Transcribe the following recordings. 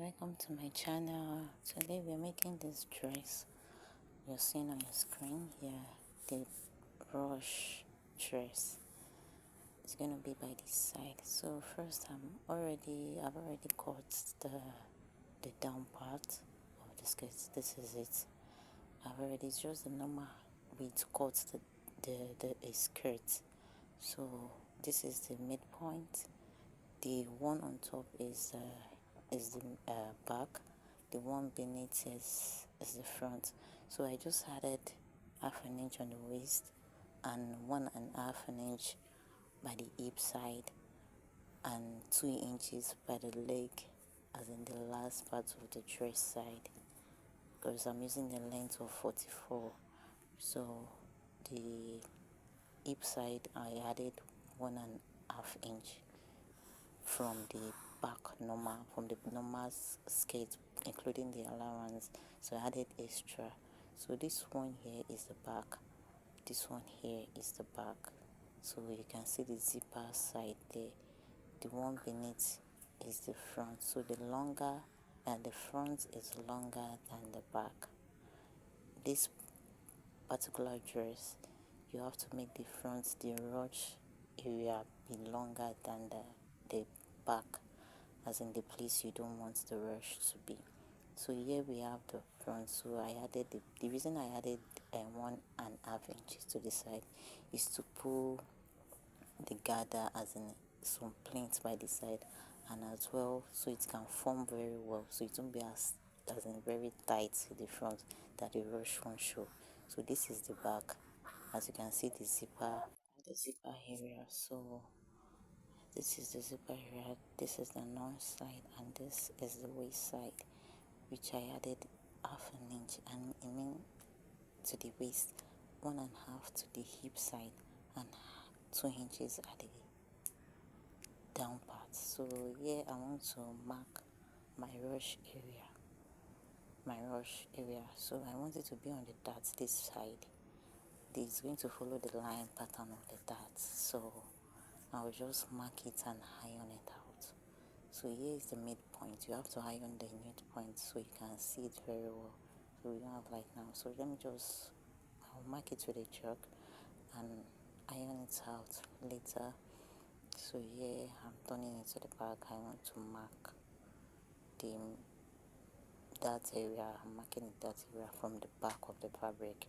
welcome to my channel. Today we're making this dress you're seeing on your screen here, the brush dress. It's gonna be by this side. So first I've already cut the down part of the skirt. This is it. It's just the normal way to cut the skirt. So this is the midpoint. The one on top is the back. The one beneath is the front. So I just added half an inch on the waist and 1.5 inch by the hip side and 2 inches by the leg, as in the last part of the dress side, because I'm using the length of 44. So the hip side I added 1.5 inch from the normal skirt, including the allowance. So I added extra. So this one here is the back, this one here is the back. So you can see the zipper side there. The one beneath is the front. So the front is longer than the back. This particular dress, you have to make the front, the ruche area, be longer than the back, as in the place you don't want the ruche to be. So here we have the front. So I added the reason I added 1.5 inches to the side is to pull the gather, as in some plaits by the side, and as well so it can form very well, so it won't be as in very tight to the front that the ruche won't show. So this is the back. As you can see, the zipper area. So this is the zipper area, this is the north side, and this is the waist side, which I added half an inch, and I mean to the waist, 1.5 to the hip side, and 2 inches at the down part. So here I want to mark my ruche area. So I want it to be on the darts this side. This is going to follow the line pattern of the darts. So I'll just mark it and iron it out. So here is the midpoint. You have to iron the midpoint so you can see it very well. So we don't have light now. So I'll mark it with a chalk and iron it out later. So here I'm turning it to the back. I want to mark that area. I'm marking that area from the back of the fabric.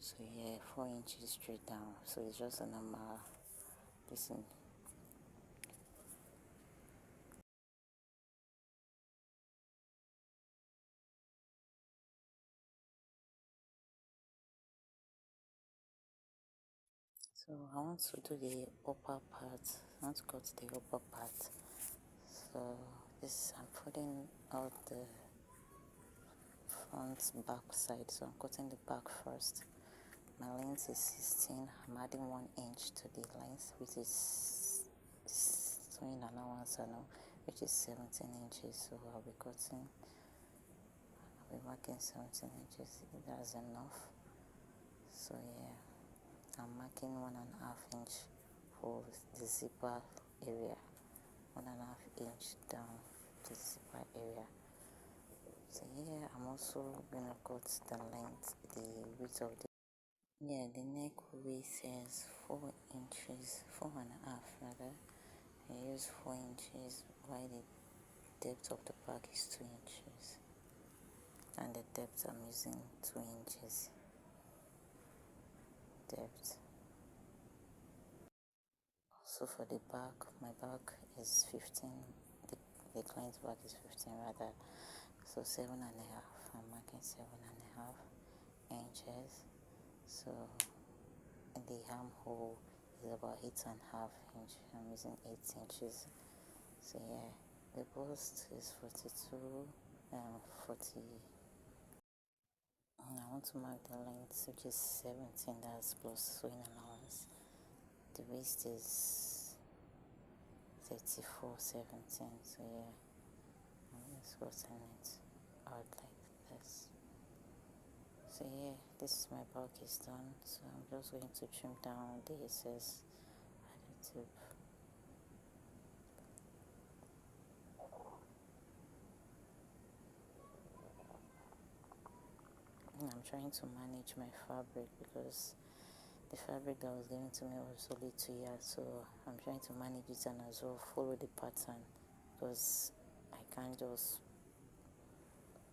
So here 4 inches straight down. So it's just a normal listen. So I want to do the upper part. I want to cut the upper part. So this, I'm putting out the front back side. So I'm cutting the back first. My length is 16. I'm adding 1 inch to the length, which is swing allowance, which is 17 inches. So I'll be marking 17 inches. That's enough. So yeah, I'm marking 1.5 inch for the zipper area, 1.5 inch down the zipper area. So here I'm also gonna cut the length, the width of the the neck width is 4 inches, 4.5 rather. I use 4 inches, while the depth of the back is 2 inches, and the depth I'm using 2 inches depth. So for the back, my back is 15, the client's back is 15 rather, so 7.5. I'm marking 7.5 inches. So the armhole is about 8.5 inch. I'm using 8 inches. So yeah, the bust is 42 and 40. And I want to mark the length, which is 17. That's plus sewing allowance. The waist is 34.17. So yeah, I'm just cutting it out like this. So yeah, this is my bulk is done. So I'm just going to trim down the excess at the tip. trying to manage my fabric because the fabric that was given to me was only 2 years, so I'm trying to manage it and as well follow the pattern, because I can't just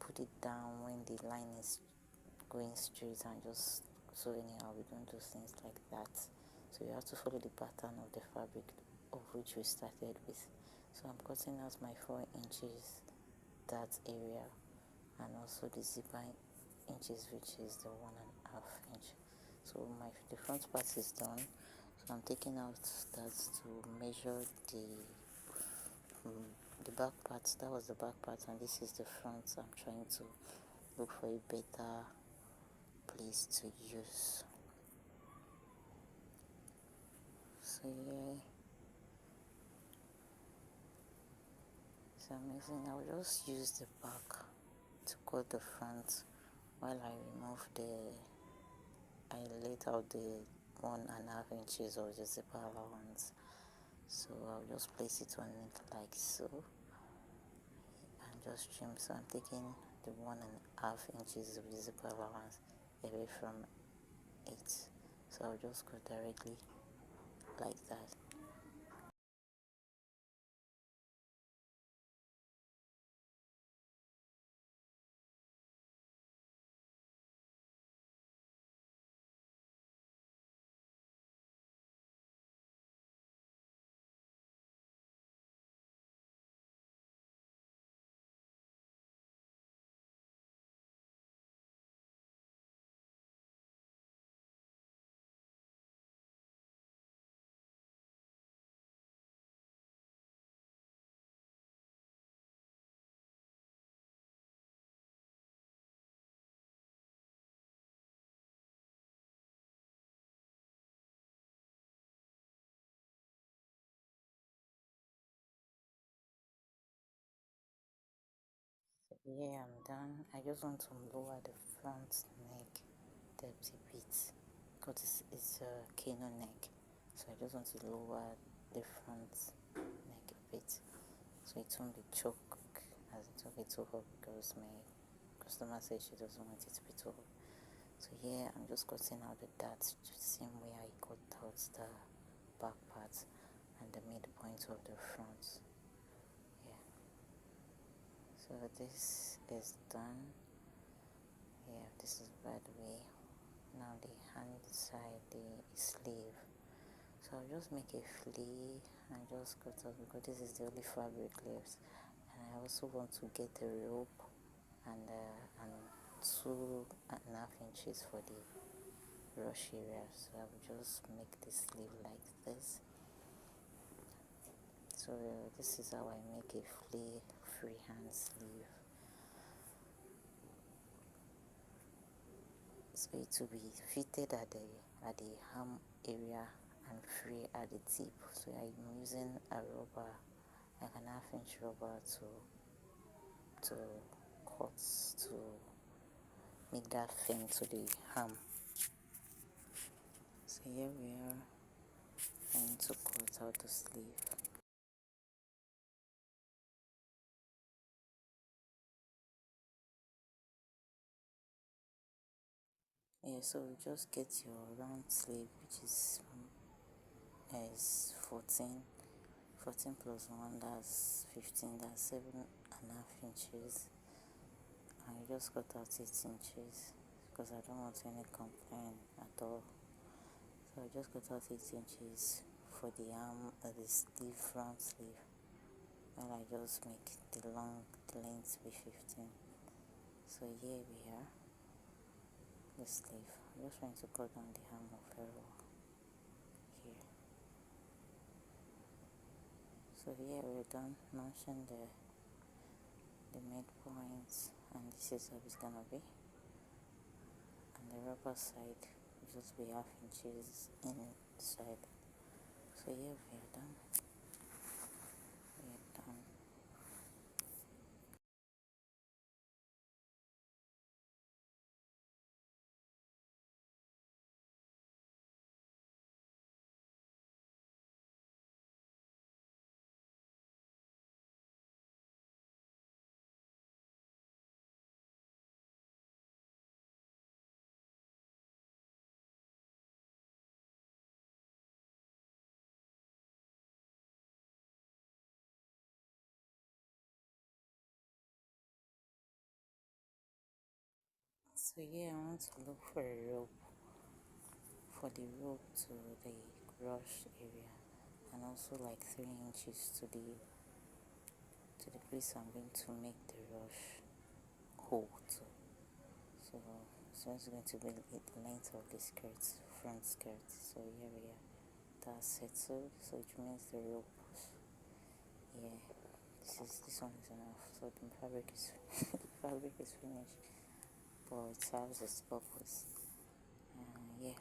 put it down when the line is going straight and just so anyhow. We don't do things like that, so you have to follow the pattern of the fabric of which we started with. So I'm cutting out my 4 inches, that area, and also the zipper inches, which is the 1.5 inch. So the front part is done, so I'm taking out that to measure the back part. That was the back part, and this is the front. So I'm trying to look for a better place to use. So yeah, so I'll just use the back to cut the front while I remove I laid out the 1.5 inches of the zipper allowance. So I'll just place it on it like so and just trim. So I'm taking the 1.5 inches of the zipper allowance away from it, so I'll just go directly like that. Yeah, I'm done. I just want to lower the front neck depth a bit because it's a cano neck, so I just want to lower the front neck a bit so it won't be choke as it will be too hot, because my customer says she doesn't want it to be too hot. So yeah, I'm just cutting out the darts the same way I cut out the back part and the midpoint of the front. Yeah, so this is done. Yeah, this is by the way. Now the hand side, the sleeve. So I'll just make a flea and just cut out, because this is the only fabric left, and I also want to get a rope and 2.5 inches for the rush area. So I will just make the sleeve like this. So this is how I make a freehand sleeve. So it will be fitted at the arm area and free at the tip. So I'm using a rubber, like an 1/2 inch rubber, to cut, to make that firm to the arm. So here we are going to cut out the sleeve. Yeah, so just get your round sleeve, which is 14 plus 1, that's 15, that's 7.5 inches, and you just cut out 8 inches because I don't want any complaint at all. So I just cut out 8 inches for the arm, the sleeve, front sleeve, and I just make the length be 15. So here we are, the sleeve. I'm just trying to cut down the arm of arrow here. So here we're done notching the midpoints, and this is how it's gonna be. And the rubber side will just be 1/2 inches inside. So here we are done. So yeah, I want to look for a rope, for the rope to the rush area, and also like 3 inches to the place I'm going to make the rush hole to. So it's going to be the length of the skirt, front skirt. So here we are. That's settled. So it means the rope. Yeah, this one is enough. So the fabric is fabric is finished, but it serves its purpose. Yeah.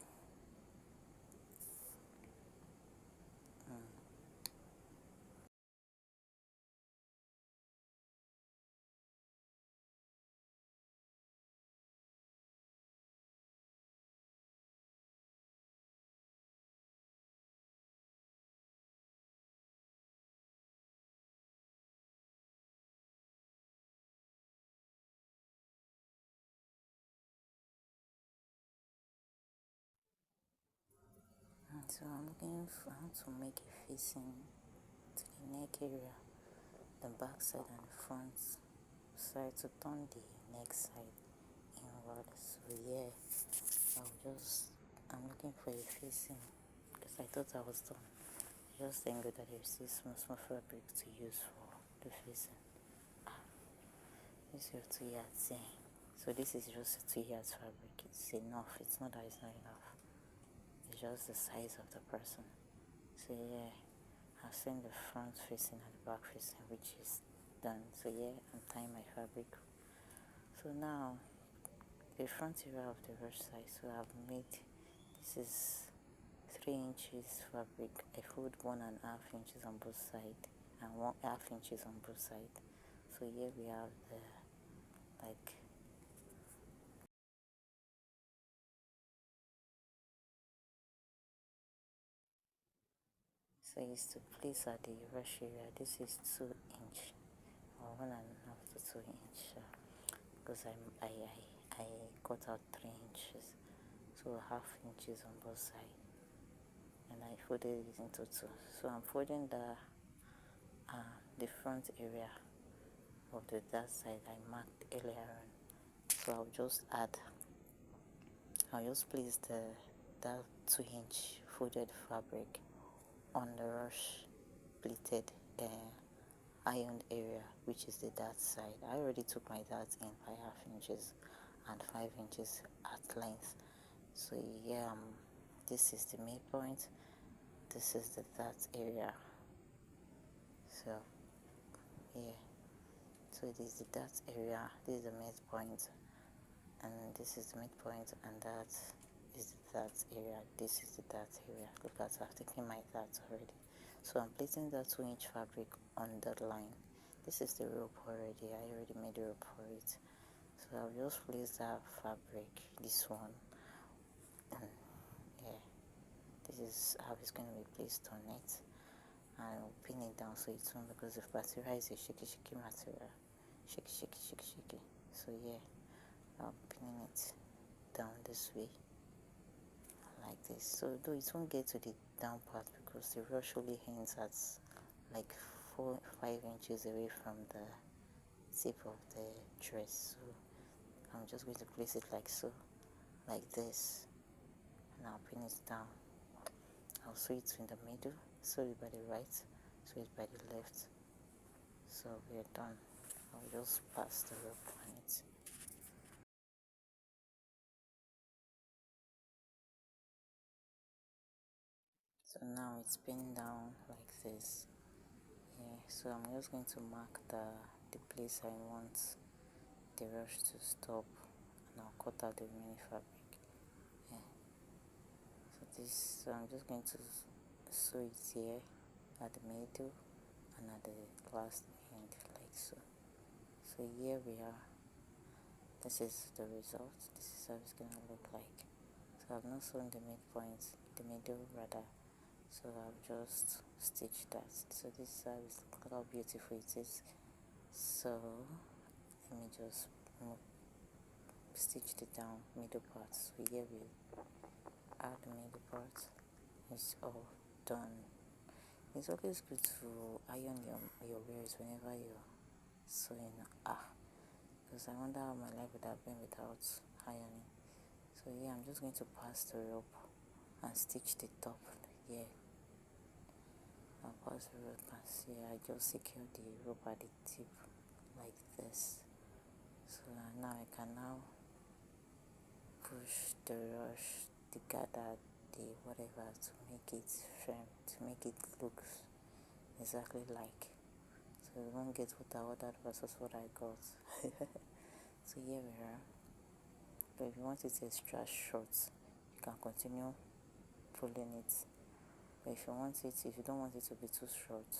So I'm looking for how to make a facing to the neck area, the back side and the front side to turn the neck side inward. So yeah, I'm looking for a facing because I thought I was done. Just thank God that there's this small fabric to use for the facing. This is your 2 yards here. So this is just a 2 yards fabric. It's enough. It's not that it's not enough. It's just the size of the person. So yeah, I've seen the front facing and the back facing, which is done. So yeah, I'm tying my fabric. So now the front area of the rush side. So I've made, this is 3 inches fabric. I fold 1.5 inches on both sides and 1/2 inches on both sides. So here we have the like so it's to place at the rush area. This is 2 inch or 1.5 to 2 inch because I cut out 3 inches, so 1/2 inches on both sides, and I folded it into two. So I'm folding the front area of that side I marked earlier on. So I'll just place that 2 inch folded fabric on the rush pleated ironed area, which is the dart side. I already took my dart in by 1/2 inches and 5 inches at length. So yeah, this is the midpoint. This is the dart area. So yeah, so this is the dart area. This is the midpoint, and this is the midpoint, and that is the dart area. This is the dart area. Look at, I've taken my dart already. So I'm placing that 2 inch fabric on that line. This is the rope already. I already made the rope for it. So I'll just place that fabric, this one, and yeah, this is how it's going to be placed on it. And I'll pin it down so it won't, because the material is a shaky material. Shaky. So yeah, I'm pinning it down this way like this. So though it won't get to the down part because the rush only ends at like 4-5 inches away from the tip of the dress. So I'm just going to place it like so, like this, and I'll pin it down. I'll sew it in the middle, sew it by the right, sew it by the left. So we're done. I'll just pass the rope on it. So now it's pinned down like this. Yeah, so I'm just going to mark the place I want the rush to stop, and I'll cut out the remaining fabric. Yeah. So I'm just going to sew it here at the middle and at the last end like so. So here we are. This is the result. This is how it's gonna look like. So I've not sewn the midpoint, the middle rather. So I've just stitched that. So this is how beautiful it is. So let me just stitch it down middle part. So here we add the middle part. It's all done. It's always good to iron your wears whenever you're sewing. Because I wonder how my life would have been without ironing. So yeah, I'm just going to pass the rope and stitch the top here. I'll pass the rope and see, I just secure the rope at the tip like this. So now I can now push the rush, the gather, the whatever, to make it firm, to make it look exactly like. So you won't get what I ordered versus what I got. So here we are. But if you want it extra short, you can continue pulling it. But if you don't want it to be too short,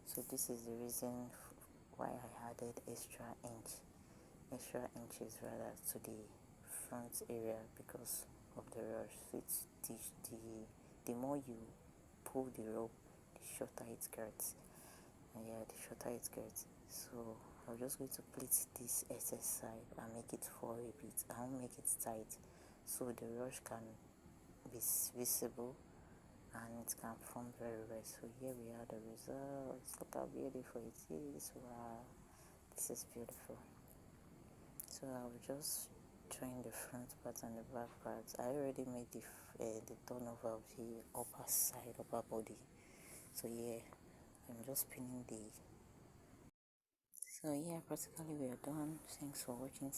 so this is the reason why I added extra inches rather, to the front area, because of the rush. It's the more you pull the rope, the shorter it gets. And yeah, the shorter it gets. So I'm just going to pleat this excess side and make it fall a bit. I won't make it tight, so the rush can be visible and it can form very well. So here we are, the results. Look how beautiful it is. Wow, this is beautiful. So I will just join the front part and the back part. I already made the turnover of the upper body. So yeah, I'm just pinning the. So yeah, practically we are done. Thanks for watching.